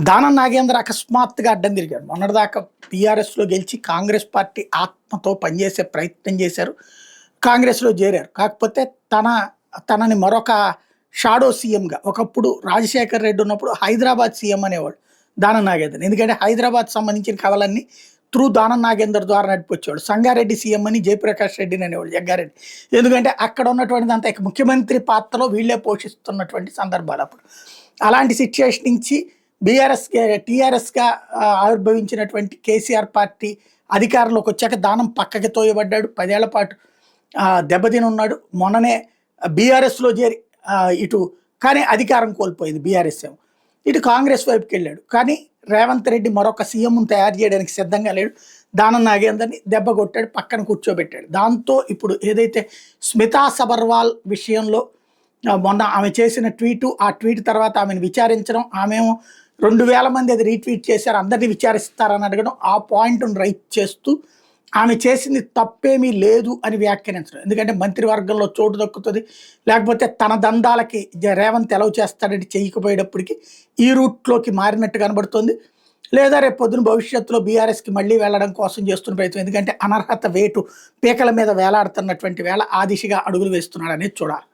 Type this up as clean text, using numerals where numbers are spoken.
దానం నాగేంద్ర అకస్మాత్తుగా అడ్డం తిరిగాడు. మొన్నటిదాకా టీఆర్ఎస్లో గెలిచి కాంగ్రెస్ పార్టీ ఆత్మతో పనిచేసే ప్రయత్నం చేశారు. కాంగ్రెస్లో చేరారు. కాకపోతే తనని మరొక షాడో సీఎంగా ఒకప్పుడు రాజశేఖర్ రెడ్డి ఉన్నప్పుడు హైదరాబాద్ సీఎం అనేవాడు దానం నాగేంద్ర. ఎందుకంటే హైదరాబాద్ సంబంధించిన కథలన్నీ త్రూ దానం నాగేందర్ ద్వారా నడిపొచ్చేవాడు. సంగారెడ్డి సీఎం అని జయప్రకాష్ రెడ్డిని అనేవాడు, జగ్గారెడ్డి. ఎందుకంటే అక్కడ ఉన్నటువంటిది అంతా ఇక ముఖ్యమంత్రి పాత్రలో వీళ్ళే పోషిస్తున్నటువంటి సందర్భాలు అప్పుడు. అలాంటి సిచ్యుయేషన్ నుంచి టీఆర్ఎస్గా ఆవిర్భవించినటువంటి కేసీఆర్ పార్టీ అధికారంలోకి వచ్చాక దానం పక్కకి తోయబడ్డాడు. 10 ఏళ్ల పాటు దెబ్బతిని ఉన్నాడు. మొన్ననే బీఆర్ఎస్లో చేరి ఇటు కానీ అధికారం కోల్పోయింది బీఆర్ఎస్ ఏమో. ఇటు కాంగ్రెస్ వైపుకి వెళ్ళాడు. కానీ రేవంత్ రెడ్డి మరొక సీఎంను తయారు చేయడానికి సిద్ధంగా లేడు. దానం నాగేందర్ని దెబ్బ కొట్టాడు, పక్కన కూర్చోబెట్టాడు. దాంతో ఇప్పుడు ఏదైతే స్మితా సబర్వాల్ విషయంలో మొన్న ఆమె చేసిన ఆ ట్వీట్ తర్వాత ఆమెను విచారించడం, ఆమెమో 2000 మంది అది రీట్వీట్ చేశారు, అందరినీ విచారిస్తారని అడగడం, ఆ పాయింట్ను రైట్ చేస్తూ ఆమె చేసింది తప్పేమీ లేదు అని వ్యాఖ్యానించడం. ఎందుకంటే మంత్రివర్గంలో చోటు దక్కుతుంది, లేకపోతే తన దందాలకి రేవంత్ ఎలవ్ చేస్తాడని చేయకపోయేటప్పటికి ఈ రూట్లోకి మారినట్టు కనబడుతుంది. లేదా రేపు పొద్దున భవిష్యత్తులో బీఆర్ఎస్కి మళ్ళీ వెళ్ళడం కోసం చేస్తున్న ప్రయత్నం. ఎందుకంటే అనర్హత వేటు పీకల మీద వేలాడుతున్నటువంటి వేళ ఆ దిశగా అడుగులు వేస్తున్నాడు అనేది చూడాలి.